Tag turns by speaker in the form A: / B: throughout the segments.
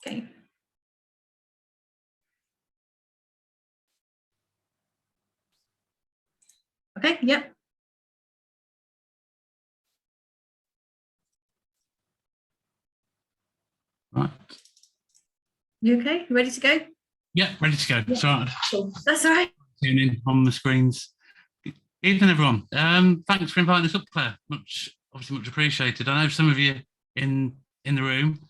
A: Okay. Okay, yep.
B: Right.
A: You okay? You ready to go?
B: Yeah, ready to go.
A: Yeah.
B: Sorry.
A: Cool. That's all right.
B: Tune in on the screens. Evening, everyone. Thanks for inviting us up, Claire. Obviously much appreciated. I know some of you in the room.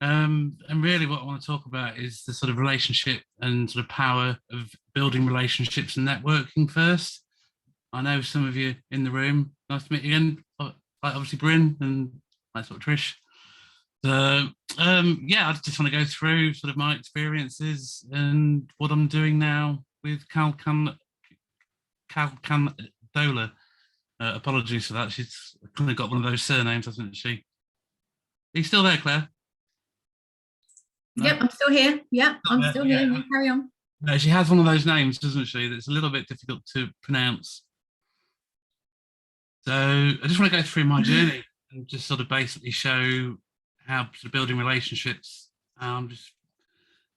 B: And really what I want to talk about is the sort of relationship and sort of power of building relationships and networking first. I know some of you in the room. Nice to meet you again. Like obviously Bryn and like sort of Trish. So yeah, I just want to go through sort of my experiences and what I'm doing now with Kalkan Dola. Apologies for that. She's kind of got one of those surnames, hasn't she? Are you still there, Claire?
A: No? Yep, I'm still here. Yeah, I'm still here. You carry on.
B: No, she has one of those names, doesn't she? That's a little bit difficult to pronounce. So I just want to go through my journey and just sort of basically show how sort of building relationships. So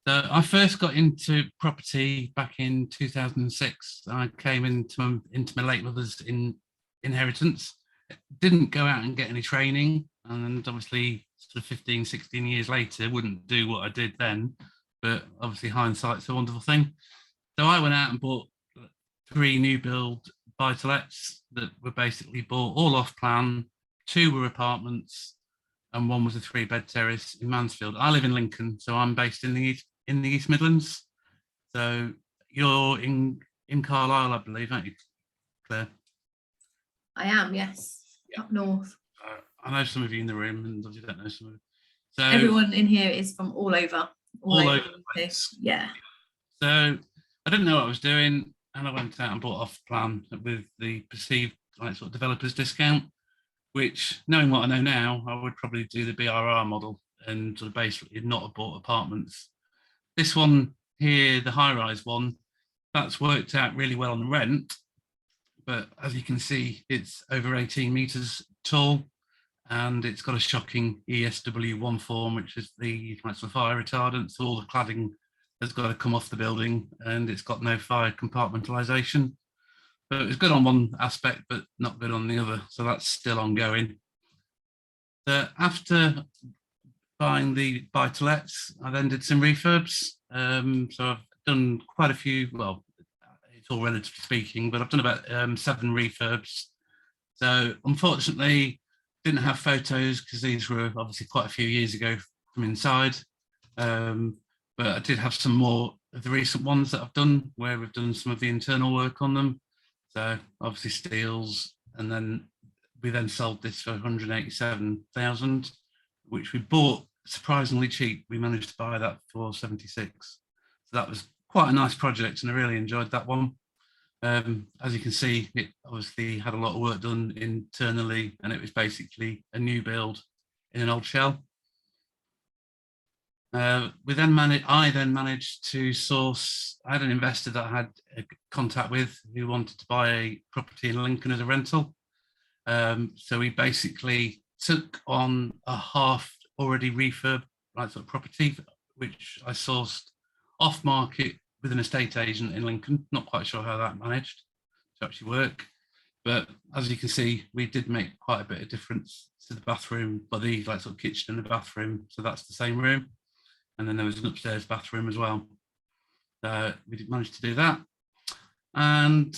B: I first got into property back in 2006. I came into my late mother's inheritance. Didn't go out and get any training, and obviously sort of 15, 16 years later, wouldn't do what I did then. But obviously hindsight's a wonderful thing. So I went out and bought 3 new build buy-to-lets that were basically bought all off plan. 2 were apartments, and 1 was a 3-bed terrace in Mansfield. I live in Lincoln, so I'm based in the East Midlands. So you're in Carlisle, I believe, aren't you, Claire?
A: I am, yes. Yeah. Up north.
B: I know some of you in the room, and obviously don't know some of you. So
A: everyone in here is from all over
B: the place.
A: Yeah.
B: So I didn't know what I was doing, and I went out and bought off plan with the perceived like sort of developers discount, which, knowing what I know now, I would probably do the BRR model and sort of basically not have bought apartments. This one here, the high-rise one, that's worked out really well on the rent, but as you can see, it's over 18 meters tall, and it's got a shocking ESW1 form, which is the sort of fire retardant. So all the cladding has got to come off the building, and it's got no fire compartmentalisation. So it was good on one aspect, but not good on the other. So that's still ongoing. After buying the buy-to-lets, I then did some refurbs. So I've done quite a few, well, it's all relatively speaking, but I've done about 7 refurbs. So unfortunately, didn't have photos because these were obviously quite a few years ago from inside. But I did have some more of the recent ones that I've done where we've done some of the internal work on them. So obviously steels, and then we then sold this for 187,000, which we bought surprisingly cheap. We managed to buy that for 76. So that was quite a nice project, and I really enjoyed that one. As you can see, it obviously had a lot of work done internally, and it was basically a new build in an old shell. I then managed to source. I had an investor that I had a contact with who wanted to buy a property in Lincoln as a rental. So we basically took on a half already refurb sort of property, which I sourced off market with an estate agent in Lincoln. Not quite sure how that managed to actually work, but as you can see, we did make quite a bit of difference to the bathroom, but the sort of kitchen and the bathroom. So that's the same room. And then there was an upstairs bathroom as well. We did manage to do that. And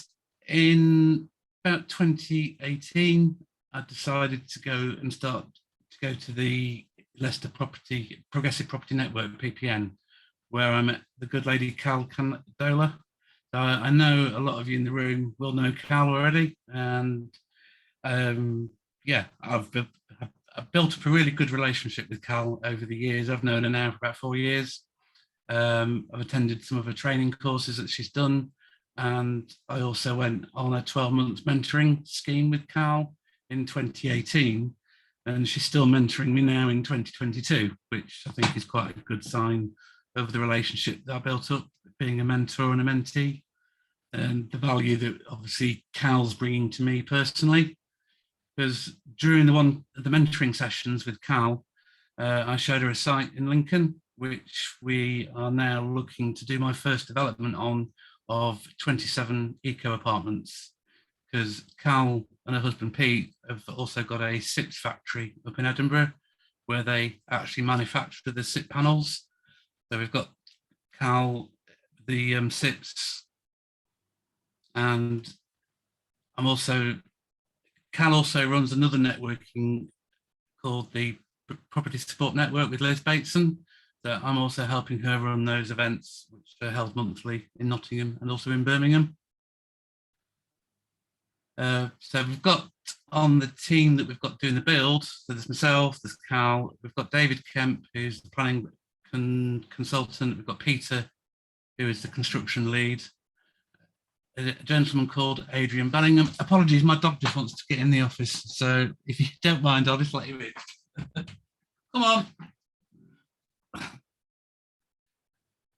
B: in about 2018, I decided to go to the Leicester Progressive Property Network, PPN, where I met the good lady Cal Candola. I know a lot of you in the room will know Cal already, and yeah, I've built up a really good relationship with Cal over the years. I've known her now for about 4 years. I've attended some of her training courses that she's done, and I also went on a 12-month mentoring scheme with Cal in 2018, and she's still mentoring me now in 2022, which I think is quite a good sign of the relationship that I built up, being a mentor and a mentee, and the value that obviously Cal's bringing to me personally. Because during the mentoring sessions with Cal, I showed her a site in Lincoln, which we are now looking to do my first development on, of 27 eco apartments, because Cal and her husband Pete have also got a SIPS factory up in Edinburgh where they actually manufacture the SIP panels. So we've got Cal, the SIPs, and Cal also runs another networking called the Property Support Network with Liz Bateson. So I'm also helping her run those events, which are held monthly in Nottingham and also in Birmingham. So we've got on the team that we've got doing the build, so there's myself, there's Cal, we've got David Kemp, who's the planning consultant, we've got Peter, who is the construction lead, a gentleman called Adrian Bellingham. Apologies, my dog just wants to get in the office, so if you don't mind, I'll just let you in. Come on.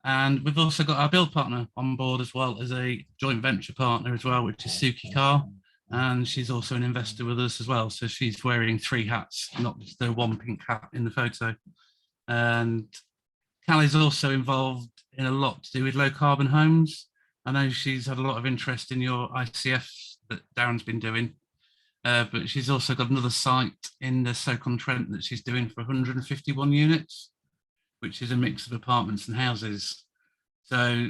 B: And we've also got our build partner on board as well as a joint venture partner as well, which is Suki Carr. And she's also an investor with us as well. So she's wearing 3 hats, not just the one pink hat in the photo. And Callie's also involved in a lot to do with low carbon homes. I know she's had a lot of interest in your ICF that Darren's been doing, but she's also got another site in the Stoke-on-Trent that she's doing for 151 units, which is a mix of apartments and houses. So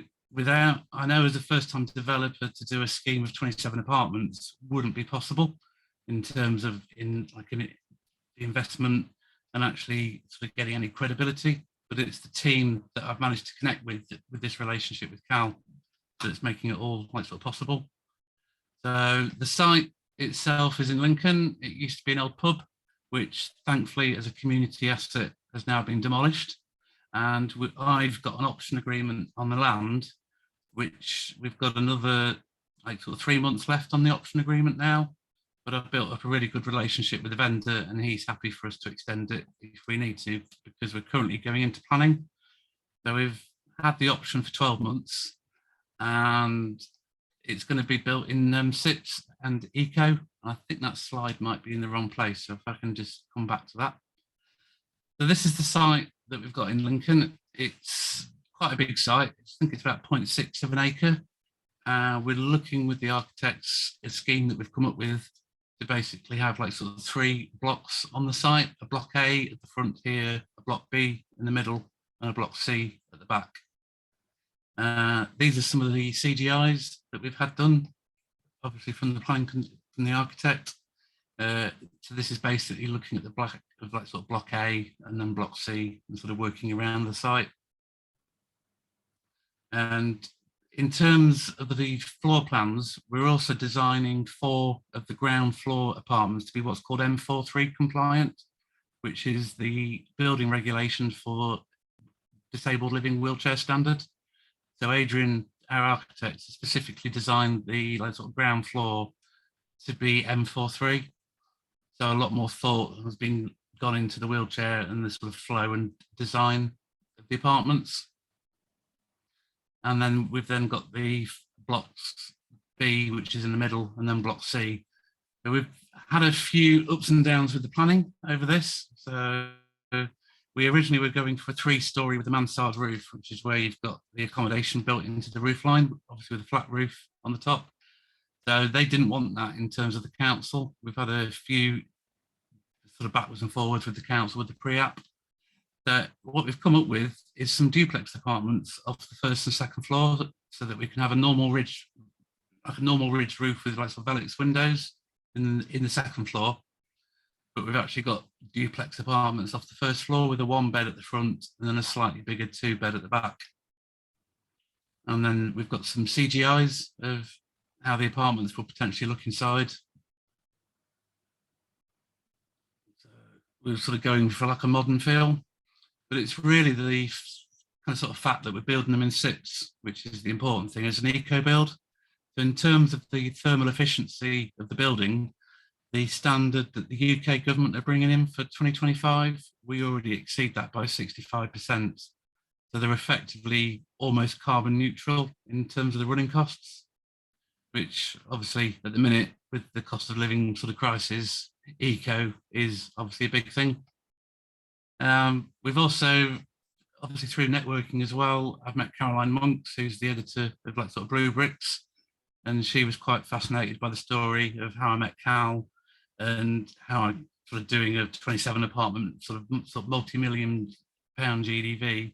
B: I know as a first-time developer to do a scheme of 27 apartments wouldn't be possible in terms of the investment and actually sort of getting any credibility. But it's the team that I've managed to connect with this relationship with Cal that's making it all sort of possible. So the site itself is in Lincoln. It used to be an old pub, which thankfully as a community asset has now been demolished. And I've got an option agreement on the land, which we've got another 3 months left on the option agreement now. But I've built up a really good relationship with the vendor and he's happy for us to extend it if we need to, because we're currently going into planning. So we've had the option for 12 months and it's going to be built in SIPs and eco. I think that slide might be in the wrong place. So if I can just come back to that. So this is the site that we've got in Lincoln. It's quite a big site. I think it's about 0.6 of an acre. We're looking with the architects, a scheme that we've come up with to basically have 3 blocks on the site, a block A at the front here, a block B in the middle, and a block C at the back. These are some of the CGIs that we've had done, obviously from the plan from the architect. So this is basically looking at the block of block A and then block C and sort of working around the site. And in terms of the floor plans, we're also designing 4 of the ground floor apartments to be what's called M43 compliant, which is the building regulation for disabled living wheelchair standard. So Adrian, our architect, specifically designed the ground floor to be M43. So a lot more thought has been gone into the wheelchair and the sort of flow and design of the apartments. And then we've then got the blocks B, which is in the middle, and then block C. So we've had a few ups and downs with the planning over this. So we originally were going for a 3-story with a mansard roof, which is where you've got the accommodation built into the roof line, obviously with a flat roof on the top. So they didn't want that in terms of the council. We've had a few sort of backwards and forwards with the council with the pre-app. That what we've come up with is some duplex apartments off the 1st and 2nd floor, so that we can have a normal ridge, roof with sort of Velux windows in the 2nd floor. But we've actually got duplex apartments off the 1st floor with a 1-bed at the front and then a slightly bigger 2-bed at the back. And then we've got some CGIs of how the apartments will potentially look inside. So we're sort of going for a modern feel. But it's really the kind of sort of fact that we're building them in SIPs, which is the important thing as an eco build. So in terms of the thermal efficiency of the building, the standard that the UK government are bringing in for 2025, we already exceed that by 65%. So they're effectively almost carbon neutral in terms of the running costs, which obviously at the minute with the cost of living sort of crisis, eco is obviously a big thing. We've also obviously through networking as well, I've met Caroline Monks, who's the editor of like sort of Blue Bricks, and she was quite fascinated by the story of how I met Cal and how I sort of doing a 27 apartment sort of multi-million pound GDV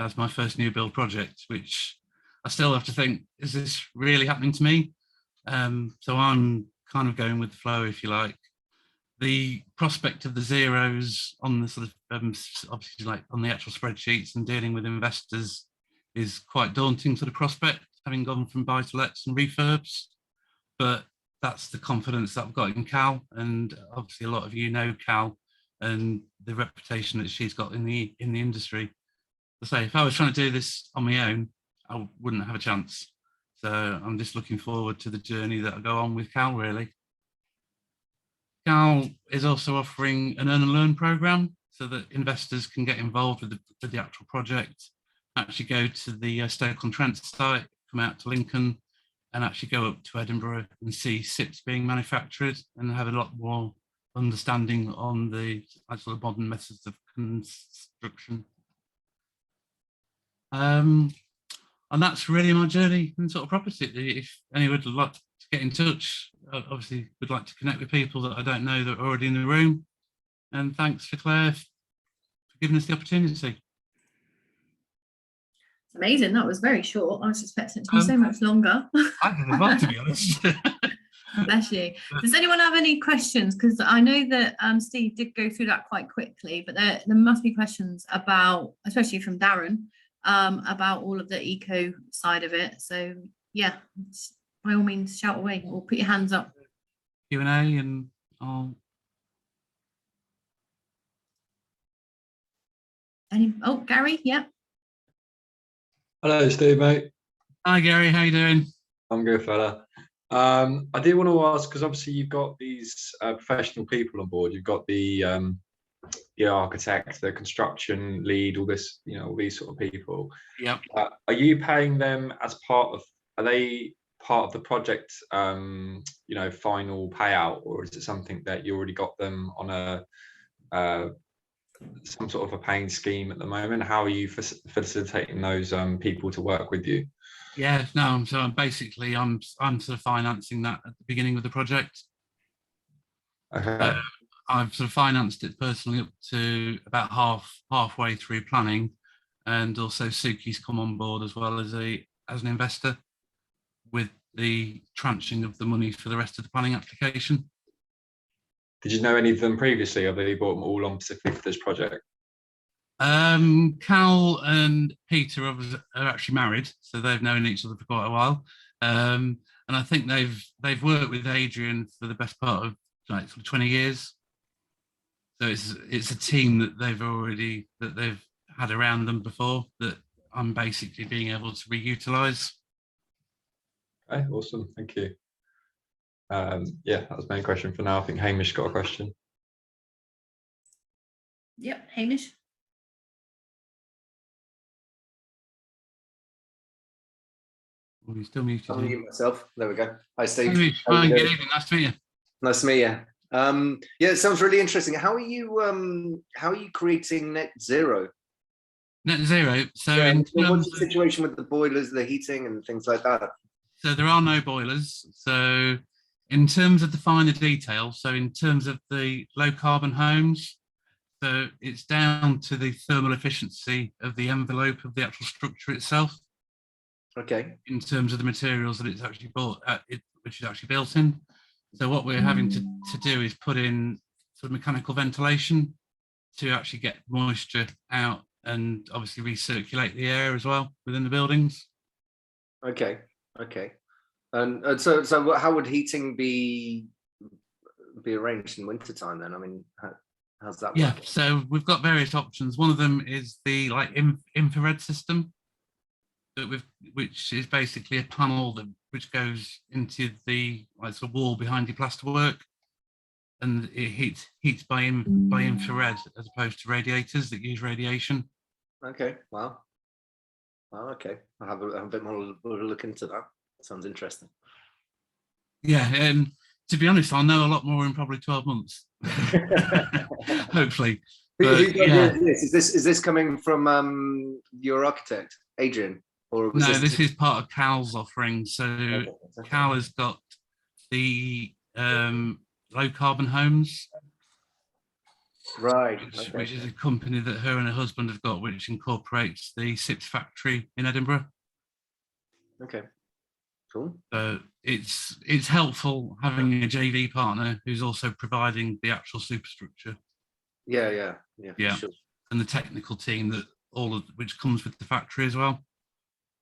B: as my first new build project, which I still have to think, is this really happening to me? So I'm kind of going with the flow, if you like. The prospect of the zeros on the sort of obviously like on the actual spreadsheets and dealing with investors is quite daunting sort of prospect, having gone from buy-to-lets and refurbs. But that's the confidence that I've got in Cal, and obviously a lot of you know Cal and the reputation that she's got in the industry. I say, if I was trying to do this on my own, I wouldn't have a chance. So I'm just looking forward to the journey that I go on with Cal, really. Cal is also offering an earn and learn program so that investors can get involved with the actual project, actually go to the Stoke-on-Trent site, come out to Lincoln, and actually go up to Edinburgh and see SIPs being manufactured and have a lot more understanding on the sort of modern methods of construction. And that's really my journey in sort of property. If anyone would like to get in touch, obviously would like to connect with people that I don't know that are already in the room. And thanks for Claire for giving us the opportunity.
A: Amazing. That was very short. I was expecting it to be so much longer.
B: I did as well, to be honest.
A: Bless you. Does anyone have any questions? Because I know that Steve did go through that quite quickly, but there must be questions about, especially from Darren, about all of the eco side of it. So yeah, by all means, shout away or put your hands up.
B: Q&A and I'll...
A: Oh, Gary, yeah.
C: Hello, Steve, mate.
B: Hi, Gary. How you doing?
C: I'm good, fella. I did want to ask, because obviously you've got these professional people on board. You've got the architect, the construction lead, all this, all these sort of people.
B: Yeah.
C: Are you paying them as part of? Are they part of the project? Final payout, or is it something that you already got them on a some sort of a paying scheme at the moment? How are you facilitating those people to work with you?
B: Yeah, no, so basically I'm sort of financing that at the beginning of the project.
C: Okay.
B: I've sort of financed it personally up to about halfway through planning, and also Suki's come on board as well as an investor with the tranching of the money for the rest of the planning application.
C: Did you know any of them previously, or have you brought them all on specifically for this project?
B: Cal and Peter are actually married, so they've known each other for quite a while. And I think they've worked with Adrian for the best part of like 20 years. So it's a team that they've had around them before that I'm basically being able to reutilize.
C: Okay, awesome, thank you. Yeah, that was my main question for now. I think Hamish got a question.
A: Yep, Hamish.
B: Oh, you're still muted.
D: I'll mute myself. There we go. Hi, Steve.
B: Hamish, hi, good evening. Nice to meet you.
D: Nice to meet you. Yeah, it sounds really interesting. How are you creating net zero?
B: Net zero. So
D: Yeah,
B: in
D: what's the situation with the boilers, the heating, and things like that?
B: So there are no boilers. So in terms of the finer detail, so in terms of the low carbon homes, so it's down to the thermal efficiency of the envelope of the actual structure itself.
D: Okay.
B: In terms of the materials that it's actually which is actually built in. So what we're having to do is put in sort of mechanical ventilation to actually get moisture out and obviously recirculate the air as well within the buildings.
D: Okay. Okay. And so how would heating be arranged in wintertime then? I mean, how's that work?
B: Yeah, so we've got various options. One of them is the infrared system, which is basically a panel which goes into the sort of wall behind your plasterwork, and it heats by infrared as opposed to radiators that use radiation.
D: Okay. Wow. Okay. I'll have a bit more of a look into that. Sounds interesting.
B: Yeah, to be honest, I'll know a lot more in probably 12 months. Hopefully. But yeah,
D: Is this coming from your architect, Adrian? Or was
B: no, this is part of Cal's offering. So Cal has got the low carbon homes,
D: right,
B: which is a company that her and her husband have got, which incorporates the SIPS factory in Edinburgh.
D: Okay, cool.
B: So it's helpful having a JV partner who's also providing the actual superstructure.
D: Yeah. Sure.
B: And the technical team that which comes with the factory as well.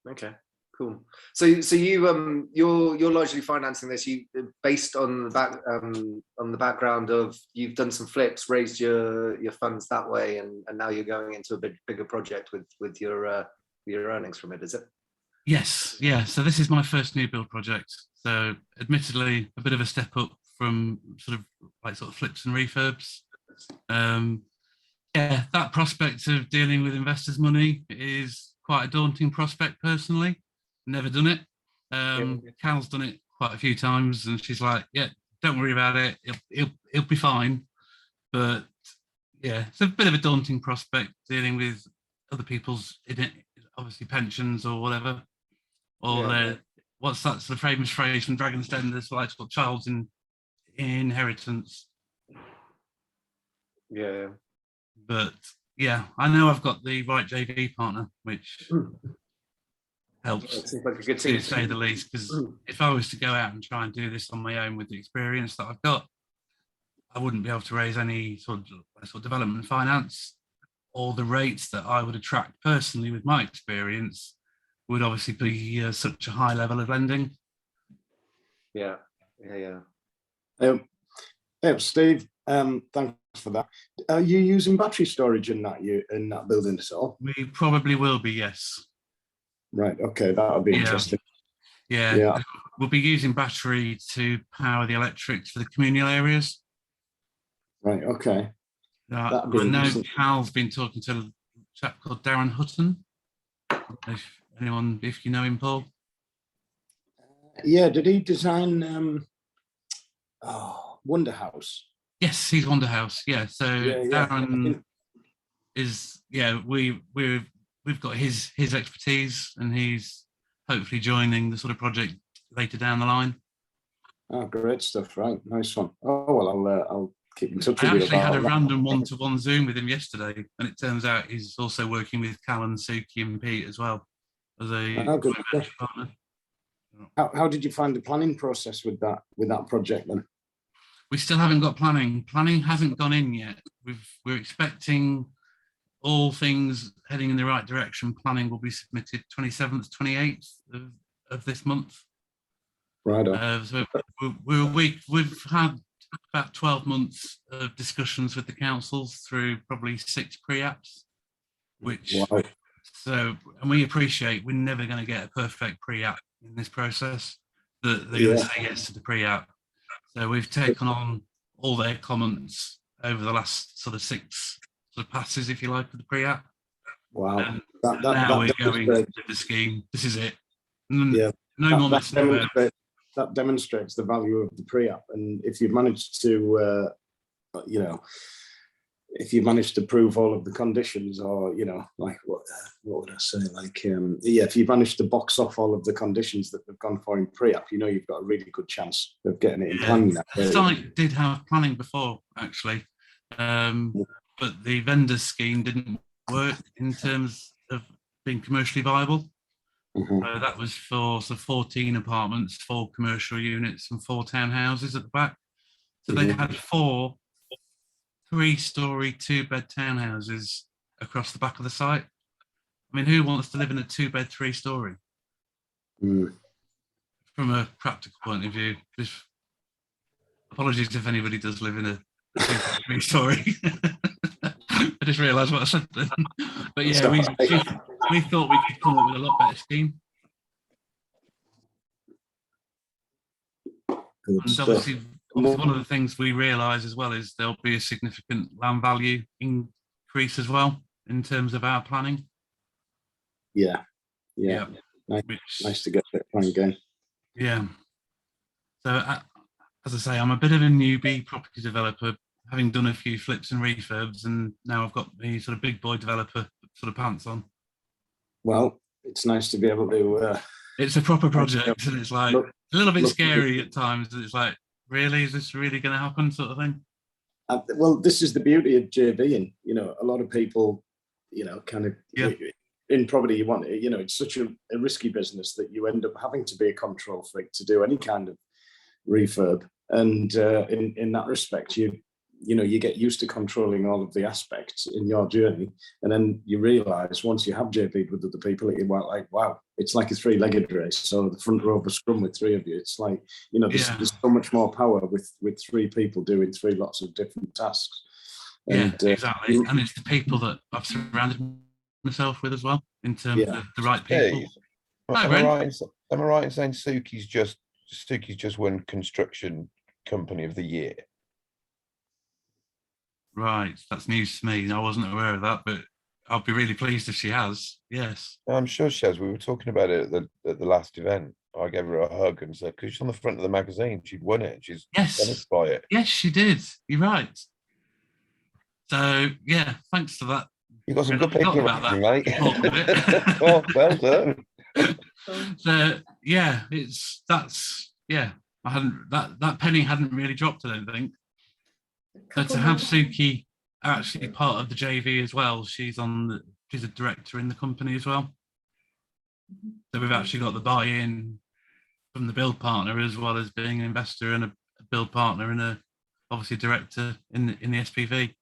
D: Okay, cool. So you're largely financing this. You based on the background of you've done some flips, raised your funds that way, and now you're going into a bigger project with your earnings from it. Is it?
B: Yes, yeah. So this is my first new build project. So admittedly, a bit of a step up from sort of flips and refurbs. Yeah, that prospect of dealing with investors' money is quite a daunting prospect personally. Never done it. Cal's done it quite a few times, and she's like, "Yeah, don't worry about it. It'll be fine." But yeah, it's a bit of a daunting prospect dealing with other people's, obviously, pensions or whatever, or what's that sort of famous phrase from Dragon's Den? There's like child's inheritance.
D: Yeah.
B: But yeah, I know I've got the right JV partner, which helps,
D: it seems like a good team,
B: to say the least. Because if I was to go out and try and do this on my own with the experience that I've got, I wouldn't be able to raise any sort of development finance, or the rates that I would attract personally with my experience would obviously be such a high level of lending.
D: Yeah.
E: Steve, thanks for that. Are you using battery storage in that building at all?
B: We probably will be, yes.
E: Right. Okay, that'll be interesting.
B: Yeah. We'll be using battery to power the electrics for the communal areas.
E: Right. Okay.
B: I know Cal's been talking to a chap called Darren Hutton. If you know him, Paul.
E: Yeah. Did he design Wonder House?
B: Yes, he's Wonder House. Yeah. So Darren is we've got his expertise, and he's hopefully joining the sort of project later down the line.
E: Oh, great stuff! Right, nice one. Oh well, I'll keep in touch with you.
B: I actually had a random one-to-one Zoom with him yesterday, and it turns out he's also working with Cal and Suki and Pete as well as a partner.
E: How did you find the planning process with that project then?
B: We still haven't got planning. Planning hasn't gone in yet. We're expecting all things heading in the right direction. Planning will be submitted 27th, 28th of this month.
E: Right.
B: So we've had about 12 months of discussions with the councils through probably 6 pre-apps, which and we appreciate we're never going to get a perfect pre-app in this process. They're going to say yes to the pre-app. So we've taken on all their comments over the last sort of 6 sort of passes, if you like, of the pre-app.
E: Wow.
B: Now we're going with the scheme. This is it. No more messing about.
E: That demonstrates the value of the pre-app, and if you've managed to, if you've managed to prove all of the conditions, or like what would I say? Like, if you've managed to box off all of the conditions that have gone for in pre-app, you've got a really good chance of getting it in planning.
B: The site did have planning before, actually, but the vendor scheme didn't work in terms of being commercially viable. That was for 14 apartments, 4 commercial units, and 4 townhouses at the back. So they had 4 3-story 2-bed townhouses across the back of the site. I mean, who wants to live in a 2-bed 3-story? From a practical point of view, apologies if anybody does live in a 2-bed 3-story. I just realised what I said then. But yeah, we thought we could come up with a lot better scheme. And obviously, one of the things we realise as well is there'll be a significant land value increase as well in terms of our planning.
E: Yeah. Nice to get that planning going.
B: Yeah. So as I say, I'm a bit of a newbie property developer, having done a few flips and refurbs, and now I've got the sort of big boy developer sort of pants on.
E: Well, it's nice to be able to.
B: It's a proper project, and it's like
E: look-
B: a little bit
E: look-
B: scary at times. And it's like, really, is this really going to happen, sort of thing?
E: Well, this is the beauty of JVing. You know, a lot of people, you know, kind of in property, you want it. You know, it's such a risky business that you end up having to be a control freak to do any kind of refurb. And in that respect, you know, you get used to controlling all of the aspects in your journey, and then you realise once you have JV'd with other people, you're like, wow, it's like a three-legged race. So the front row of a scrum with three of you, it's like, you know, there's so much more power with three people doing three lots of different tasks. And,
B: yeah, exactly. And it's the people that I've surrounded myself with as well, in terms of the right people.
F: Am I right in saying Suki's just won Construction Company of the Year?
B: Right, that's news to me. I wasn't aware of that, but I'll be really pleased if she has. Yes,
F: I'm sure she has. We were talking about it at the last event. I gave her a hug and said, because she's on the front of the magazine, she'd won it. She's finished by it.
B: Yes, she did. You're right. So yeah, thanks for that.
F: You've got some good people
B: about
F: around
B: that,
F: you, mate. Oh, well done.
B: So yeah, I hadn't that penny hadn't really dropped, I don't think. So to have Suki actually part of the JV as well, she's a director in the company as well. So we've actually got the buy-in from the build partner, as well as being an investor and a build partner and obviously director in the SPV.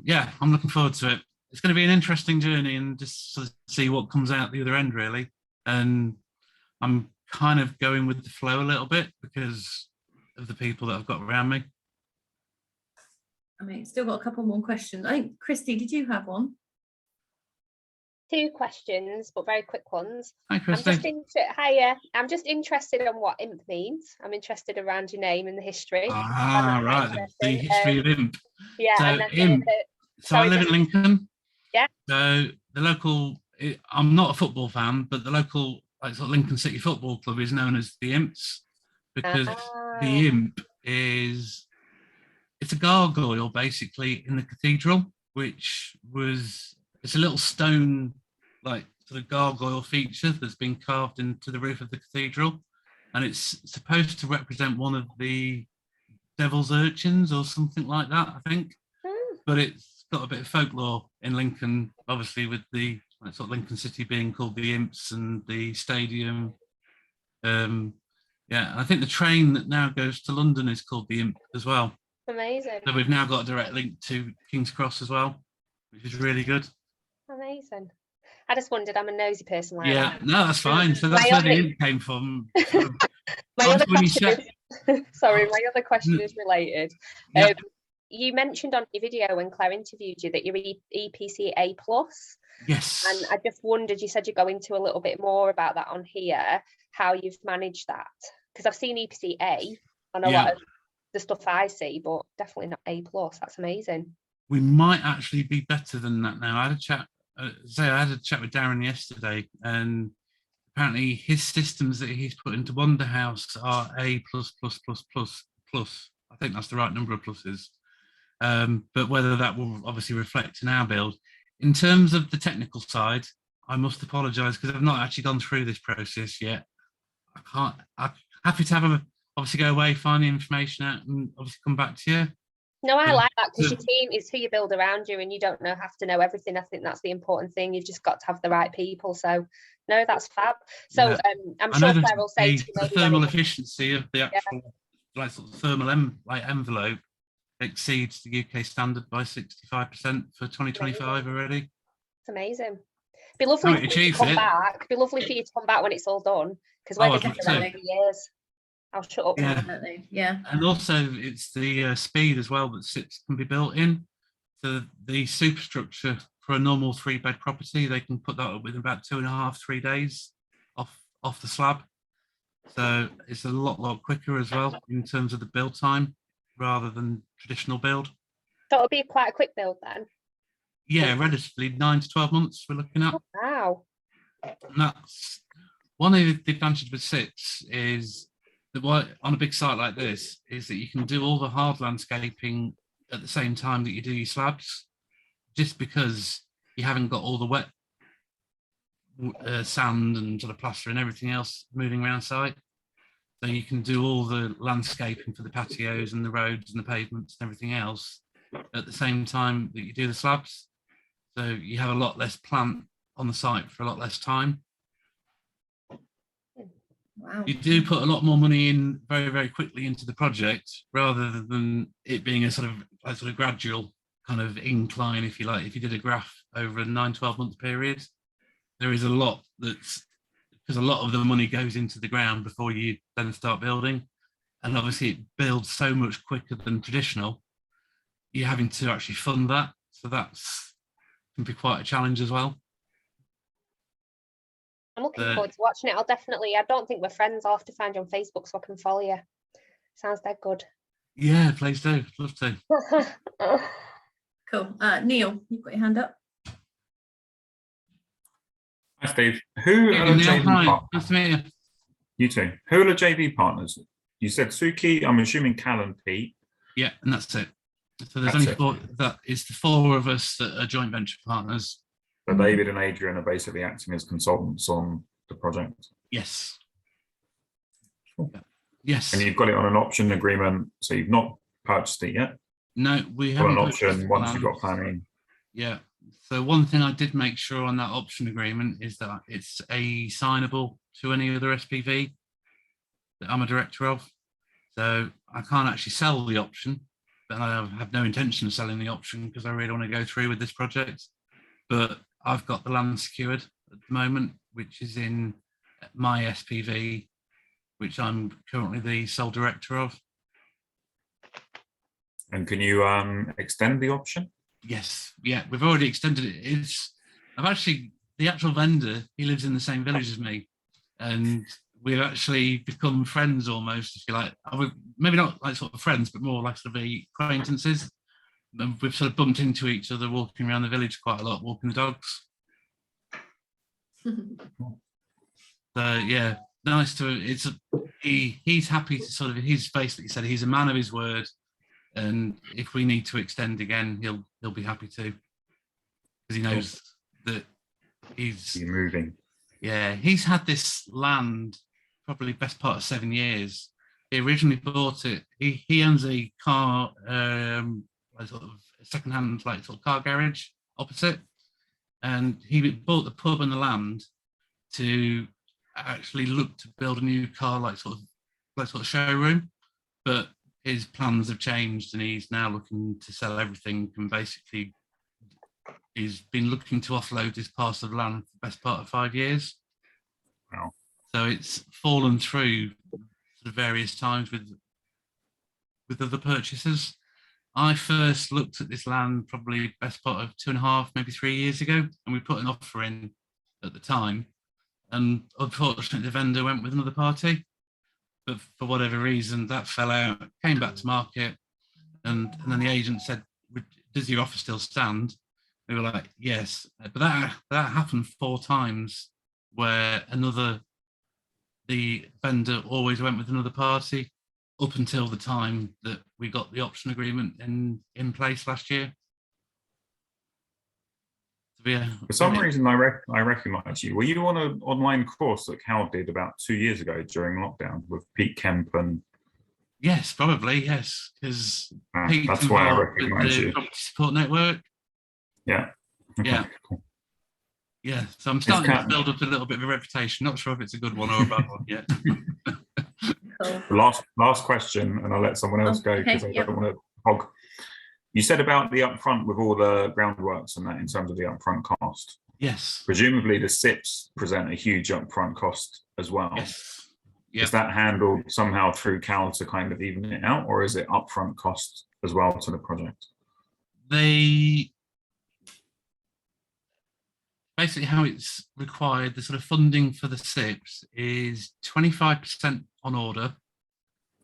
B: Yeah, I'm looking forward to it. It's going to be an interesting journey, and just sort of see what comes out the other end, really. And I'm kind of going with the flow a little bit because of the people that I've got around me.
A: I mean, still got a couple more questions. I think, Christy, did you have one?
G: 2 questions, but very quick ones.
B: Hi, Christy.
G: I'm just interested in what IMP means. I'm interested around your name and the history.
B: Right, the history of IMP.
G: Yeah,
B: so
G: and then
B: IMP. So I live in Lincoln.
G: Yeah.
B: So the local, I'm not a football fan, but the local sort of Lincoln City Football Club is known as the Imps, because the Imp it's a gargoyle basically in the cathedral, it's a little stone like sort of gargoyle feature that's been carved into the roof of the cathedral, and it's supposed to represent one of the devil's urchins or something like that, I think. But it's got a bit of folklore in Lincoln, obviously, with the sort of Lincoln City being called the Imps and the stadium. Yeah, I think the train that now goes to London is called the Imp as well.
G: Amazing.
B: So we've now got a direct link to King's Cross as well, which is really good.
G: Amazing. I just wondered, I'm a nosy person like
B: Yeah,
G: that.
B: no, that's fine. So that's where the Imp came from.
G: My other question is related.
B: Yeah.
G: You mentioned on your video when Claire interviewed you that you're EPC A+.
B: Yes.
G: And I just wondered, you said you go into a little bit more about that on here, how you've managed that. Because I've seen EPC A on a lot of the stuff I see, but definitely not A+. That's amazing.
B: We might actually be better than that now. I had a chat with Darren yesterday, and apparently his systems that he's put into Wonder House are A+++++. I think that's the right number of pluses. But whether that will obviously reflect in our build. In terms of the technical side, I must apologise because I've not actually gone through this process yet. I'm happy to have obviously go away, find the information out, and obviously come back to you.
G: No, I like that, because your team is who you build around you, and you don't have to know everything. I think that's the important thing. You've just got to have the right people. So no, that's fab. So I'm sure Claire will say to you
B: the thermal efficiency of the actual sort of thermal envelope exceeds the UK standard by 65% for 2025 already.
G: It's amazing. Be lovely for you to come back. Be lovely for you to come back when it's all done, because we're going to around 2 years. I'll shut up.
A: Yeah.
B: And also it's the speed as well that can be built in. So the superstructure for a normal 3-bed property, they can put that up within about 2.5-3 days off the slab. So it's a lot quicker as well in terms of the build time rather than traditional build.
G: So it'll be quite a quick build then?
B: Yeah, relatively 9 to 12 months we're looking at.
G: Oh, wow.
B: And that's one of the advantages with 6 is on a big site like this is that you can do all the hard landscaping at the same time that you do your slabs, just because you haven't got all the wet sand and sort of plaster and everything else moving around site. So you can do all the landscaping for the patios and the roads and the pavements and everything else at the same time that you do the slabs. So you have a lot less plant on the site for a lot less time.
A: Wow.
B: You do put a lot more money in very, very quickly into the project, rather than it being a sort of gradual kind of incline, if you like. If you did a graph over a 9-12 month period, there is a lot because a lot of the money goes into the ground before you then start building. And obviously it builds so much quicker than traditional. You're having to actually fund that. So that's can be quite a challenge as well.
G: I'm looking forward to watching it. I don't think we're friends. I'll have to find you on Facebook so I can follow you. Sounds dead good.
B: Yeah, please do. Love to.
A: Cool. Neil, you've got your hand up.
H: Hi, Steve. Who are the JV partners?
B: Nice to meet you.
H: You too. Who are the JV partners? You said Suki, I'm assuming Cal and Pete.
B: Yeah, and that's it. So there's only four. That is the four of us that are joint venture partners.
H: So David and Adrian are basically acting as consultants on the project.
B: Yes.
H: Cool.
B: Yes.
H: And you've got it on an option agreement, so you've not purchased it yet?
B: No, we haven't.
H: An option once you've got planning.
B: Yeah. So one thing I did make sure on that option agreement is that it's a signable to any other SPV that I'm a director of. So I can't actually sell the option, but I have no intention of selling the option because I really want to go through with this project. But I've got the land secured at the moment, which is in my SPV, which I'm currently the sole director of.
H: And can you extend the option?
B: Yes, yeah, we've already extended it. The actual vendor, he lives in the same village as me, and we've actually become friends almost, if you like. Maybe not like sort of friends, but more like sort of acquaintances. And we've sort of bumped into each other walking around the village quite a lot, walking the dogs. So yeah, nice to. He's happy to sort of. He's basically said he's a man of his word, and if we need to extend again, he'll be happy to, because he knows that he's
H: moving.
B: Yeah, he's had this land probably best part of 7 years. He originally bought it. He owns a car, sort of secondhand, like sort of car garage opposite, and he bought the pub and the land to actually look to build a new car like sort of showroom, but his plans have changed and he's now looking to sell everything, and basically he's been looking to offload this parcel of land for the best part of 5 years.
H: Wow. So
B: it's fallen through sort of various times with other purchasers. I first looked at this land probably best part of 2.5, maybe 3 years ago, and we put an offer in at the time. And unfortunately, the vendor went with another party, but for whatever reason, that fell out, came back to market, and then the agent said, "Does your offer still stand?" We were like, "Yes," but that happened 4 times, where the vendor always went with another party, up until the time that we got the option agreement in place last year. So, yeah.
H: For some reason, I recognise you. Were you on an online course that Cal did about 2 years ago during lockdown with Pete Kemp and?
B: Yes, probably, yes, because
H: that's why I recognise you.
B: Property Support Network.
H: Yeah. Okay.
B: Yeah. Cool. Yeah. So I'm starting to build up a little bit of a reputation. Not sure if it's a good one or a bad one yet.
H: The last question, and I'll let someone else go because I don't want to hog. You said about the upfront with all the groundworks and that in terms of the upfront cost.
B: Yes.
H: Presumably the SIPs present a huge upfront cost as well.
B: Yes. Yep.
H: Is that handled somehow through Cal to kind of even it out, or is it upfront cost as well to the project?
B: Basically how it's required, the sort of funding for the SIPs is 25% on order,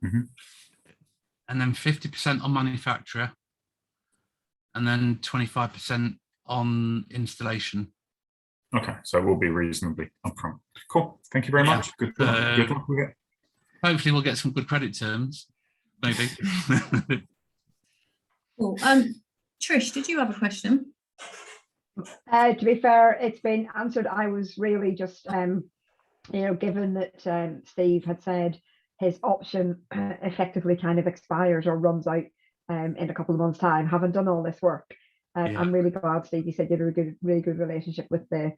B: and then 50% on manufacturer, and then 25% on installation.
H: Okay, so it will be reasonably upfront. Cool. Thank you very much. Good luck with it.
B: hopefully we'll get some good credit terms, maybe.
A: Cool. Trish, did you have a question?
I: To be fair, it's been answered. I was really just, given that Steve had said his option effectively kind of expires or runs out in a couple of months' time, having done all this work. I'm really glad, Steve, you said you had a really good relationship with the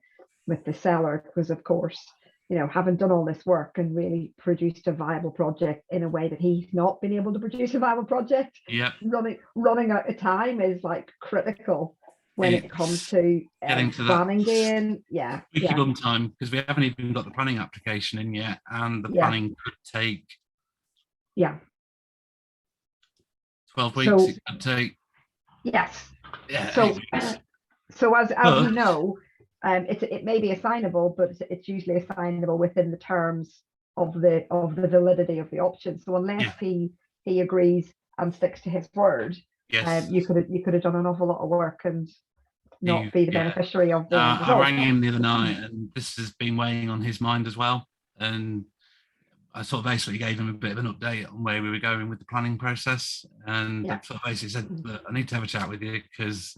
I: seller, because of course, having done all this work and really produced a viable project in a way that he's not been able to produce a viable project.
B: Yeah.
I: Running out of time is like critical when it comes to
B: getting to
I: planning gain. Yeah.
B: On time, because we haven't even got the planning application in yet, and the planning could take 12 weeks.
I: So,
B: it could take.
I: Yes.
B: Yeah.
I: So as we know, it may be assignable, but it's usually assignable within the terms of the validity of the option. So unless he agrees and sticks to his word, you could have done an awful lot of work and not be the beneficiary of the result.
B: I rang him the other night, and this has been weighing on his mind as well. And I sort of basically gave him a bit of an update on where we were going with the planning process, and I sort of basically said, look, I need to have a chat with you, because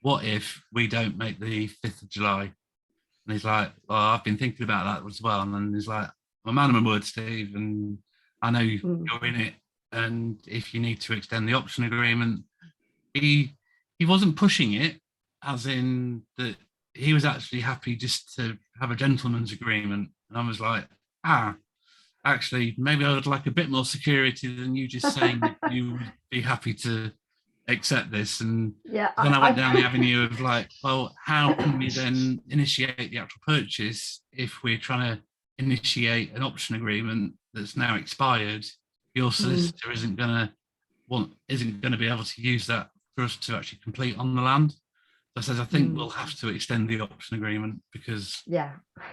B: what if we don't make the 5th of July? And he's like, oh, I've been thinking about that as well. And then he's like, I'm a man of my word, Steve, and I know you're in it. And if you need to extend the option agreement, he wasn't pushing it, as in that he was actually happy just to have a gentleman's agreement. And I was like, actually, maybe I would like a bit more security than you just saying that you would be happy to accept this. And then I went down the avenue of like, well, how can we then initiate the actual purchase if we're trying to initiate an option agreement that's now expired? Your solicitor isn't going to be able to use that for us to actually complete on the land. So I says, I think we'll have to extend the option agreement, because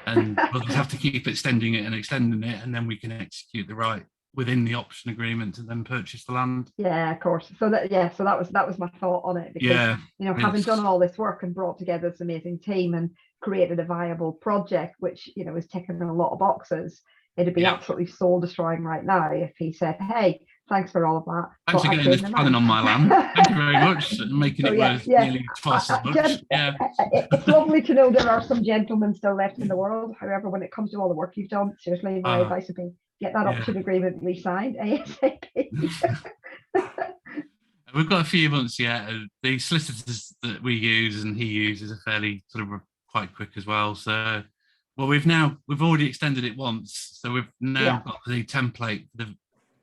B: and we'll just have to keep extending it, and then we can execute the right within the option agreement to then purchase the land.
I: Yeah, of course. So that was my thought on it, because having done all this work and brought together this amazing team and created a viable project, which is ticking a lot of boxes, it'd be absolutely soul destroying right now if he said, hey, thanks for all of that.
B: Thanks for getting this planning on my land. Thank you very much. And making it worth nearly twice as much.
I: It's lovely to know there are some gentlemen still left in the world. However, when it comes to all the work you've done, seriously, my advice would be get that option agreement re-signed ASAP.
B: We've got a few months yet. The solicitors that we use and he uses are fairly sort of quite quick as well. So, well, we've already extended it once. So we've now got the template for the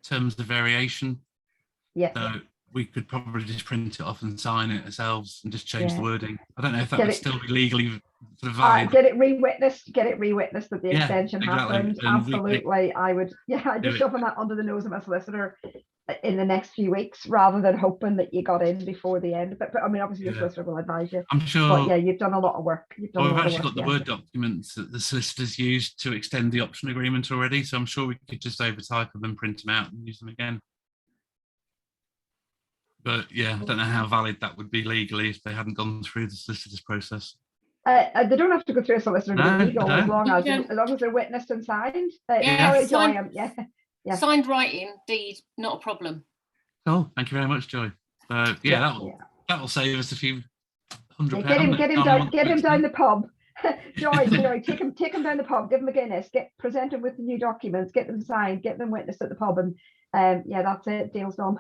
B: terms of variation. So we could probably just print it off and sign it ourselves and just change the wording. I don't know if that would still be legally sort of valid.
I: Get it re-witnessed that the extension happened. Absolutely. I would, I'd be shoving that under the nose of my solicitor in the next few weeks, rather than hoping that you got in before the end. But I mean, obviously your solicitor will advise you.
B: I'm sure.
I: But you've done a lot of work.
B: We've actually got the Word documents that the solicitors used to extend the option agreement already. So I'm sure we could just overtype them and print them out and use them again. But I don't know how valid that would be legally if they hadn't gone through the solicitor's process.
I: They don't have to go through a solicitor as long as they're witnessed and signed.
J: Signed writing deed, not a problem.
B: Oh, thank you very much, Joy. That will save us a few £100.
I: Get him down the pub. Joy, take him down the pub, give him a Guinness, present him with the new documents, get them signed, get them witnessed at the pub, and that's it, deal's done.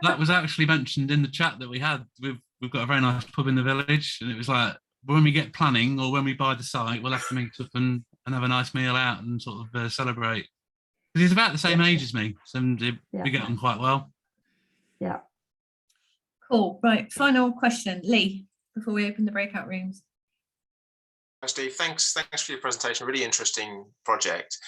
B: That was actually mentioned in the chat that we had. We've got a very nice pub in the village, and it was like, when we get planning or when we buy the site, we'll have to meet up and have a nice meal out and sort of celebrate. Because he's about the same age as me, so we get on quite well.
I: Yeah.
A: Cool. Right. Final question, Lee, before we open the breakout rooms.
K: Hi, Steve. Thanks for your presentation. Really interesting project.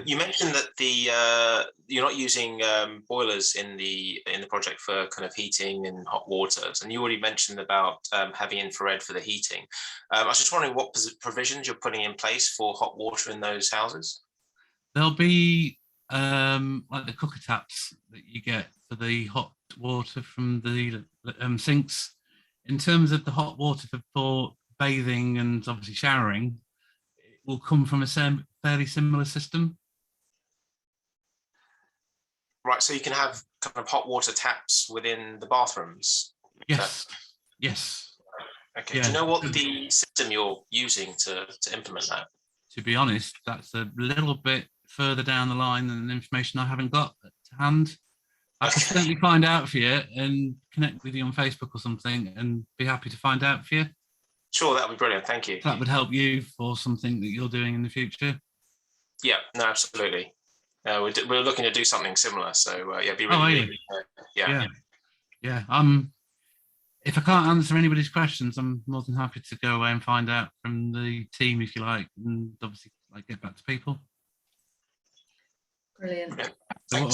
K: You mentioned that you're not using boilers in the project for kind of heating and hot waters, and you already mentioned about having infrared for the heating. I was just wondering what provisions you're putting in place for hot water in those houses.
B: There'll be like the cooker taps that you get for the hot water from the sinks. In terms of the hot water for bathing and obviously showering, it will come from a fairly similar system.
K: Right, so you can have kind of hot water taps within the bathrooms?
B: Yes, yes.
K: Okay, do you know what the system you're using to implement that?
B: To be honest, that's a little bit further down the line than information I haven't got to hand. I can certainly find out for you and connect with you on Facebook or something and be happy to find out for you.
K: Sure, that would be brilliant, thank you.
B: That would help you for something that you're doing in the future.
K: Yeah, no, absolutely. We're looking to do something similar, so yeah, it'd be really, really
B: yeah. If I can't answer anybody's questions, I'm more than happy to go away and find out from the team, if you like, and obviously get back to people.
A: Brilliant.
B: So